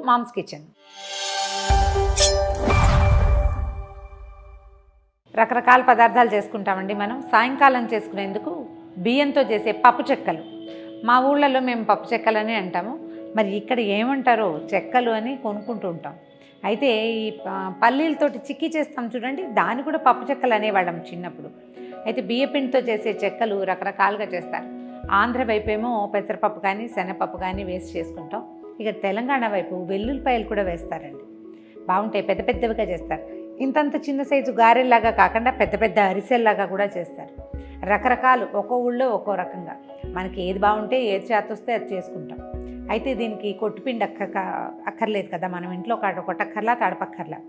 Moms kitchen. రకరకాల పదార్థాలు చేసుకుంటామండి మనం. సాయంకాలం చేసుకునేందుకు బియ్యంతో చేసే పప్పు చెక్కలు. మా ఊళ్ళలో మేము పప్పు చెక్కలని అంటాము, మరి ఇక్కడ ఏమంటారో చెక్కలు అని కొనుక్కుంటూ ఉంటాం. అయితే ఈ పల్లీలతోటి చిక్కీ చేస్తాం చూడండి, దాన్ని కూడా పప్పు చెక్కలు అనేవాళ్ళం చిన్నప్పుడు. అయితే బియ్యపిండితో చేసే చెక్కలు రకరకాలుగా చేస్తారు. ఆంధ్ర వైపు ఏమో పెసరపప్పు కానీ శనగపప్పు కానీ వేసి చేసుకుంటాం. ఇక తెలంగాణ వైపు వెల్లుల్లిపాయలు కూడా వేస్తారండి, బాగుంటాయి, పెద్ద పెద్దవిగా చేస్తారు. ఇంతంత చిన్న సైజు గారెల్లాగా కాకుండా పెద్ద పెద్ద అరిసెల్లాగా కూడా చేస్తారు. రకరకాలు, ఒక్కో ఊళ్ళో ఒక్కో రకంగా, మనకి ఏది బాగుంటే ఏది చేతొస్తే అది చేసుకుంటాం. అయితే దీనికి కొట్టుపిండి అక్కర్లేదు కదా, మనం ఇంట్లో కొట్టక్కర్లా తడపక్కర్లా,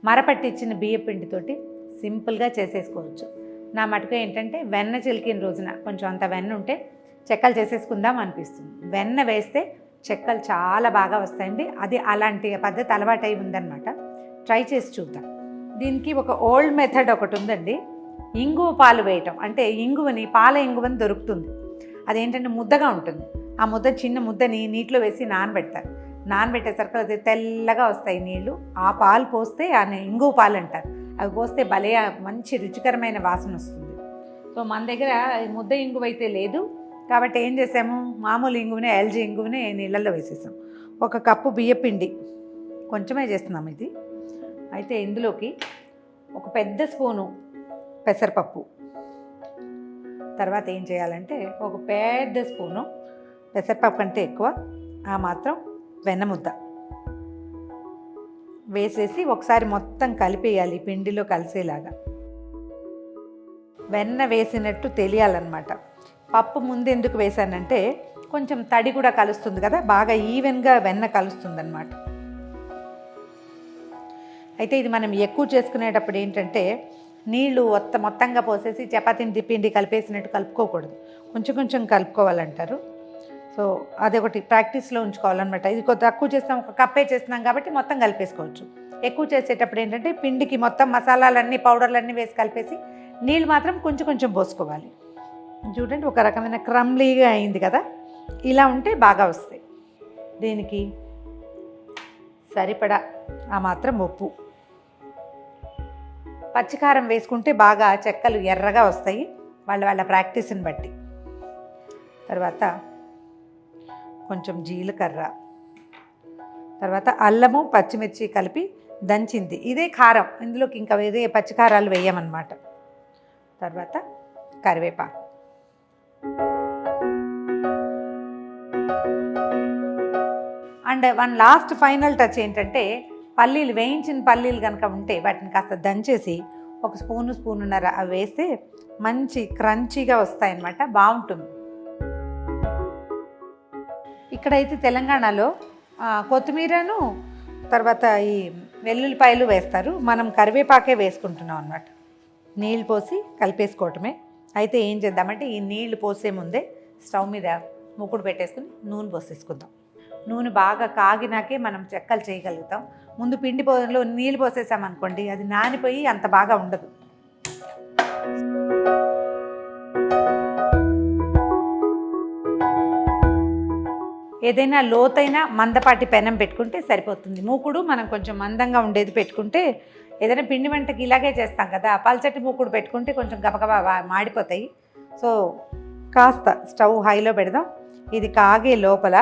మరపట్టించిన బియ్య పిండితోటి సింపుల్గా చేసేసుకోవచ్చు. నా మటుకు ఏంటంటే వెన్న చిలికిన రోజున కొంచెం అంత వెన్న ఉంటే చెక్కలు చేసేసుకుందాం అనిపిస్తుంది. వెన్న వేస్తే చెక్కలు చాలా బాగా వస్తాయండి. అది అలాంటి పద్ధతి అలవాటై ఉందన్నమాట. ట్రై చేసి చూద్దాం. దీనికి ఒక ఓల్డ్ మెథడ్ ఒకటి ఉందండి, ఇంగువ పాలు వేయటం. అంటే ఇంగువని, పాల ఇంగువని దొరుకుతుంది. అదేంటంటే ముద్దగా ఉంటుంది. ఆ ముద్ద, చిన్న ముద్దని నీటిలో వేసి నానబెడతారు. నానబెట్టేసరికి అది తెల్లగా వస్తాయి నీళ్ళు. ఆ పాలు పోస్తే ఆ ఇంగువ పాలు అంటారు. అవి పోస్తే భలే మంచి రుచికరమైన వాసన వస్తుంది. సో మన దగ్గర ముద్ద ఇంగువ అయితే లేదు కాబట్టి ఏం చేసాము, మామూలు ఇంగువనే, ఎల్జీ ఇంగువనే నీళ్ళల్లో వేసేసాం. 1 కప్పు బియ్యపిండి, కొంచెమే చేస్తున్నాం ఇది. అయితే ఇందులోకి 1 పెద్ద స్పూను పెసరపప్పు, తర్వాత ఏం చేయాలంటే 1 పెద్ద స్పూను పెసరపప్పు కంటే ఎక్కువ ఆ మాత్రం వెన్న ముద్ద వేసేసి ఒకసారి మొత్తం కలిపేయాలి, పిండిలో కలిసేలాగా. వెన్న వేసినట్టు తెలియాలన్నమాట. పప్పు ముందు ఎందుకు వేసానంటే కొంచెం తడి కూడా కలుస్తుంది కదా, బాగా ఈవెన్గా వెన్న కలుస్తుంది అన్నమాట. అయితే ఇది మనం ఎక్కువ చేసుకునేటప్పుడు ఏంటంటే నీళ్లు మొత్తంగా పోసేసి చపాతీని పిండి కలిపేసినట్టు కలుపుకోకూడదు, కొంచెం కొంచెం కలుపుకోవాలంటారు. సో అదొకటి ప్రాక్టీస్లో ఉంచుకోవాలన్నమాట. ఇది కొద్ది తక్కువ చేస్తాం, 1 కప్పే చేస్తున్నాం కాబట్టి మొత్తం కలిపేసుకోవచ్చు. ఎక్కువ చేసేటప్పుడు ఏంటంటే పిండికి మొత్తం మసాలాలన్నీ, పౌడర్లన్నీ వేసి కలిపేసి నీళ్ళు మాత్రం కొంచెం కొంచెం పోసుకోవాలి. చూడండి, ఒక రకమైన క్రమ్లీగా అయింది కదా, ఇలా ఉంటే బాగా వస్తాయి. దీనికి సరిపడా ఆ మాత్రం ఉప్పు, పచ్చికారం వేసుకుంటే బాగా చెక్కలు ఎర్రగా వస్తాయి వాళ్ళ ప్రాక్టీస్ని బట్టి. తర్వాత కొంచెం జీలకర్ర, తర్వాత అల్లము పచ్చిమిర్చి కలిపి దంచింది, ఇదే కారం. ఇందులోకి ఇంకా వేరే పచ్చికారాలు వేయమన్నమాట. తర్వాత కరివేపాకు, అండ్ లాస్ట్ ఫైనల్ టచ్ ఏంటంటే పల్లీలు, వేయించిన పల్లీలు కనుక ఉంటే వాటిని కాస్త దంచేసి 1 స్పూన్నర అవి వేస్తే మంచి క్రంచీగా వస్తాయన్నమాట, బాగుంటుంది. ఇక్కడైతే తెలంగాణలో కొత్తిమీరను తర్వాత ఈ వెల్లుల్లిపాయలు వేస్తారు, మనం కరివేపాకే వేసుకుంటున్నాం అన్నమాట. నీళ్ళు పోసి కలిపేసుకోవటమే. అయితే ఏం చేద్దామంటే ఈ నీళ్లు పోసే ముందే స్టవ్ మీద మూకుడు పెట్టేసుకుని నూనె పోసేసుకుందాం. నూనె బాగా కాగినాకే మనం చెక్కలు చేయగలుగుతాం. ముందు పిండి పోలో నీళ్ళు పోసేసామనుకోండి, అది నానిపోయి అంత బాగా ఉండదు. ఏదైనా లోతైన మందపాటి పెనం పెట్టుకుంటే సరిపోతుంది. మూకుడు మనం కొంచెం మందంగా ఉండేది పెట్టుకుంటే, ఏదైనా పిండి వంటకి ఇలాగే చేస్తాం కదా, పల్చటి మూకుడు పెట్టుకుంటే కొంచెం గబగబా మాడిపోతాయి. సో కాస్త స్టవ్ హైలో పెడదాం. ఇది కాగే లోపల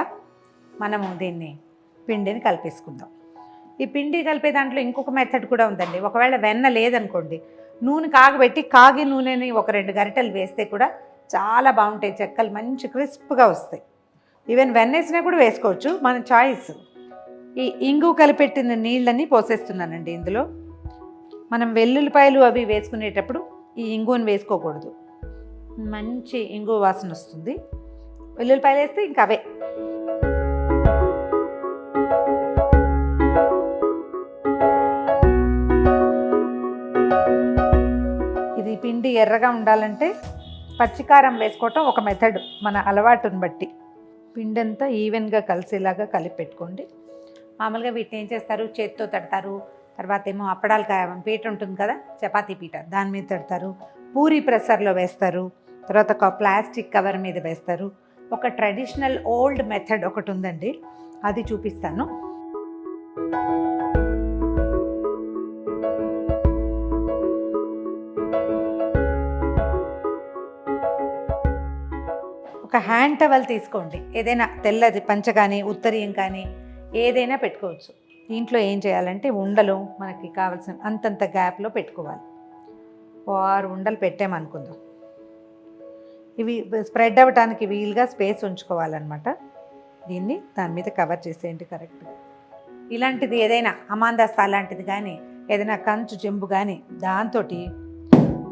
మనము దీన్ని పిండిని కలిపేసుకుందాం. ఈ పిండి కలిపే దాంట్లో ఇంకొక మెథడ్ కూడా ఉందండి. ఒకవేళ వెన్న లేదనుకోండి, నూనె కాగబెట్టి కాగి నూనెని 1-2 గరిటెలు వేస్తే కూడా చాలా బాగుంటాయి చెక్కలు, మంచి క్రిస్ప్గా వస్తాయి. ఈవెన్ వెన్నేసినా కూడా వేసుకోవచ్చు, మన చాయిస్. ఈ ఇంగు కలిపెట్టిన నీళ్ళని పోసేస్తున్నానండి ఇందులో. మనం వెల్లుల్లిపాయలు అవి వేసుకునేటప్పుడు ఈ ఇంగుని వేసుకోకూడదు, మంచి ఇంగు వాసన వస్తుంది. వెల్లుల్లిపాయలు వేస్తే ఇంకా అవే. ఇది పిండి ఎర్రగా ఉండాలంటే పచ్చికారం వేసుకోవటం ఒక మెథడ్, మన అలవాటుని బట్టి. పిండి అంతా ఈవెన్గా కలిసేలాగా కలిపి పెట్టుకోండి. మామూలుగా వీటిని ఏం చేస్తారు, చేతితో తడతారు, తర్వాత ఏమో అప్పడాలు పీట ఉంటుంది కదా, చపాతీ పీట, దాని మీద తడతారు, పూరీ ప్రెషర్లో వేస్తారు, తర్వాత ఒక ప్లాస్టిక్ కవర్ మీద వేస్తారు. ఒక ట్రెడిషనల్ ఓల్డ్ మెథడ్ ఒకటి ఉందండి, అది చూపిస్తాను. ఒక హ్యాండ్ టవల్ తీసుకోండి, ఏదైనా తెల్లది పంచ కానీ ఉత్తరీయం కానీ ఏదైనా పెట్టుకోవచ్చు. దీంట్లో ఏం చేయాలంటే ఉండలు మనకి కావాల్సిన అంతంత గ్యాప్లో పెట్టుకోవాలి. 6 ఉండలు పెట్టామనుకుందాం. ఇవి స్ప్రెడ్ అవ్వటానికి వీలుగా స్పేస్ ఉంచుకోవాలన్నమాట. దీన్ని దాని మీద కవర్ చేసేయండి కరెక్ట్గా. ఇలాంటిది ఏదైనా అమాందాస్తా లాంటిది కానీ ఏదైనా కంచు చెంబు కానీ దాంతో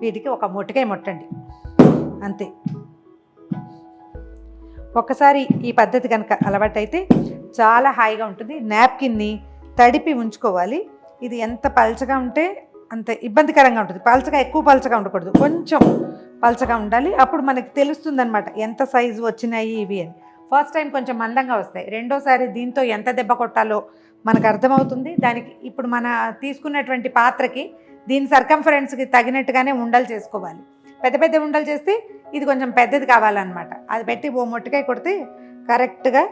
వీటికి ఒక మొట్టకాయ మొట్టండి, అంతే. ఒక్కసారి ఈ పద్ధతి కనుక అలవాటైతే చాలా హాయిగా ఉంటుంది. నాప్కిన్ని తడిపి ఉంచుకోవాలి. ఇది ఎంత పల్చగా ఉంటే అంత ఇబ్బందికరంగా ఉంటుంది. ఎక్కువ పల్చగా ఉండకూడదు, కొంచెం పల్చగా ఉండాలి. అప్పుడు మనకి తెలుస్తుందన్నమాట ఎంత సైజు వచ్చినాయి ఇవి అని. ఫస్ట్ టైం కొంచెం మందంగా వస్తాయి, రెండోసారి దీంతో ఎంత దెబ్బ కొట్టాలో మనకు అర్థమవుతుంది. దానికి ఇప్పుడు మన తీసుకున్నటువంటి పాత్రకి దీని సర్కంఫరెన్స్కి తగినట్టుగానే ఉండలు చేసుకోవాలి. పెద్ద పెద్ద ఉండలు చేస్తే ఇది కొంచెం పెద్దది కావాలన్నమాట. అది పెట్టి ఓ మొట్టకాయ కొడితే కరెక్ట్గా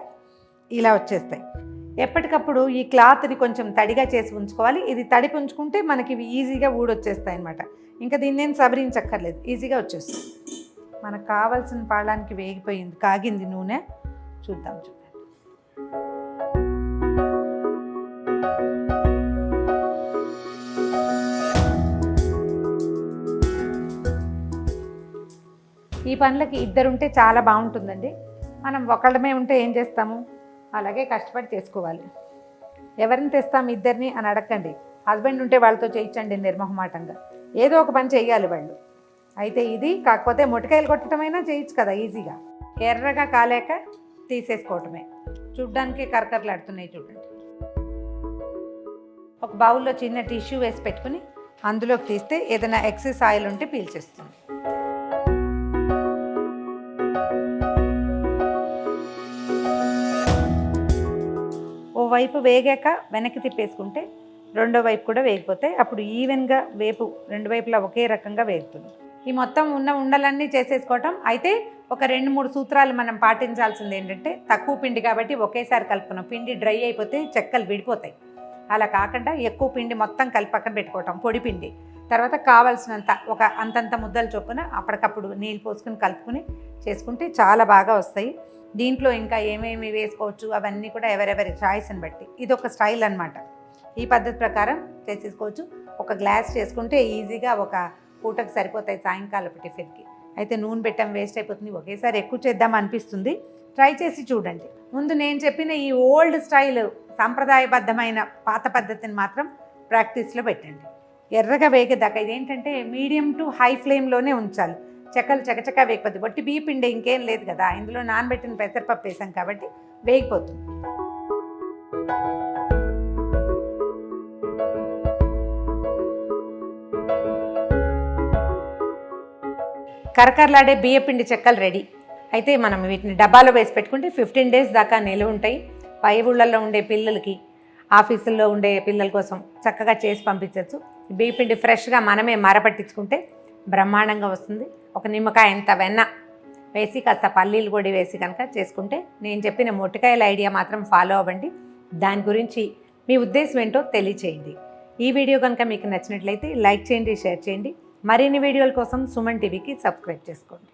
ఇలా వచ్చేస్తాయి. ఎప్పటికప్పుడు ఈ క్లాత్ని కొంచెం తడిగా చేసి ఉంచుకోవాలి. ఇది తడిపి ఉంచుకుంటే మనకి ఇవి ఈజీగా ఊడొచ్చేస్తాయి అన్నమాట. ఇంకా దీన్ని ఏం సవరించక్కర్లేదు, ఈజీగా వచ్చేస్తుంది. మనకు కావాల్సిన పాడానికి వేగిపోయింది, కాగింది నూనె. చూద్దాం. ఈ పనులకి ఇద్దరుంటే చాలా బాగుంటుందండి. మనం ఒకళ్ళమే ఉంటే ఏం చేస్తాము, అలాగే కష్టపడి చేసుకోవాలి. ఎవరిని తెస్తాము ఇద్దరిని అని అడగండి. హస్బెండ్ ఉంటే వాళ్ళతో చేయించండి నిర్మోహమాటంగా. ఏదో ఒక పని చేయాలి వాళ్ళు. అయితే ఇది కాకపోతే మొట్టకాయలు కొట్టడమైనా చేయొచ్చు కదా ఈజీగా. ఎర్రగా కాలేక తీసేసుకోవటమే. చూడ్డానికి కరకరలాడుతున్నాయి చూడండి. ఒక బౌల్లో చిన్న టిష్యూ వేసి పెట్టుకుని అందులోకి తీస్తే ఏదైనా ఎక్సెస్ ఆయిల్ ఉంటే పీల్చేస్తుంది. వైపు వేగాక వెనక్కి తిప్పేసుకుంటే రెండో వైపు కూడా వేగిపోతాయి. అప్పుడు ఈవెన్గా వేపు రెండు వైపులా ఒకే రకంగా వేగుతుంది. ఈ మొత్తం ఉన్న ఉండలన్నీ చేసేసుకోవటం. అయితే ఒక 2-3 సూత్రాలు మనం పాటించాల్సింది ఏంటంటే, తక్కువ పిండి కాబట్టి ఒకేసారి కలుపుకున్నాం. పిండి డ్రై అయిపోతే చెక్కలు విడిపోతాయి. అలా కాకుండా ఎక్కువ పిండి మొత్తం కలిపి పక్కన పెట్టుకోవటం, పొడి పిండి. తర్వాత కావాల్సినంత ఒక అంతంత ముద్దలు చొప్పున అప్పటికప్పుడు నీళ్ళు పోసుకుని కలుపుకుని చేసుకుంటే చాలా బాగా వస్తాయి. దీంట్లో ఇంకా ఏమేమి వేసుకోవచ్చు అవన్నీ కూడా ఎవరెవరి చాయిస్ని బట్టి. ఇది ఒక స్టైల్ అన్నమాట. ఈ పద్ధతి ప్రకారం చేసేసుకోవచ్చు. ఒక గ్లాస్ చేసుకుంటే ఈజీగా ఒక పూటకు సరిపోతాయి సాయంకాలపు టిఫిన్కి. అయితే నూనె పెట్టాం వేస్ట్ అయిపోతుంది, ఒకేసారి ఎక్కువ చేద్దాం అనిపిస్తుంది. ట్రై చేసి చూడండి. ముందు నేను చెప్పిన ఈ ఓల్డ్ స్టైల్ సాంప్రదాయబద్ధమైన పాత పద్ధతిని మాత్రం ప్రాక్టీస్లో పెట్టండి. ఎర్రగా వేగేదాకా. ఇదేంటంటే మీడియం టు హై ఫ్లేమ్లోనే ఉంచాలి. చెక్కలు చకచక వేగిపోద్ది. బట్టి బియ్య పిండి ఇంకేం లేదు కదా, ఇందులో నానబెట్టిన పెసరపప్పు వేసాం కాబట్టి వేగిపోతుంది. కరకరలాడే బియ్యపిండి చెక్కలు రెడీ. అయితే మనం వీటిని డబ్బాలో వేసి పెట్టుకుంటే 15 days దాకా నిలువ ఉంటాయి. పై ఊళ్ళల్లో ఉండే పిల్లలకి, ఆఫీసుల్లో ఉండే పిల్లల కోసం చక్కగా చేసి పంపించవచ్చు. బియ్యపిండి ఫ్రెష్గా మనమే మరపట్టించుకుంటే బ్రహ్మాండంగా వస్తుంది. ఒక నిమ్మకాయ ఎంత వెన్న వేసి కాస్త పల్లీలు పొడి వేసి కనుక చేసుకుంటే, నేను చెప్పిన మొట్టకాయల ఐడియా మాత్రం ఫాలో అవ్వండి. దాని గురించి మీ ఉద్దేశం ఏంటో తెలియచేయండి. ఈ వీడియో కనుక మీకు నచ్చినట్లయితే లైక్ చేయండి, షేర్ చేయండి. మరిన్ని వీడియోల కోసం సుమన్ టీవీకి సబ్స్క్రైబ్ చేసుకోండి.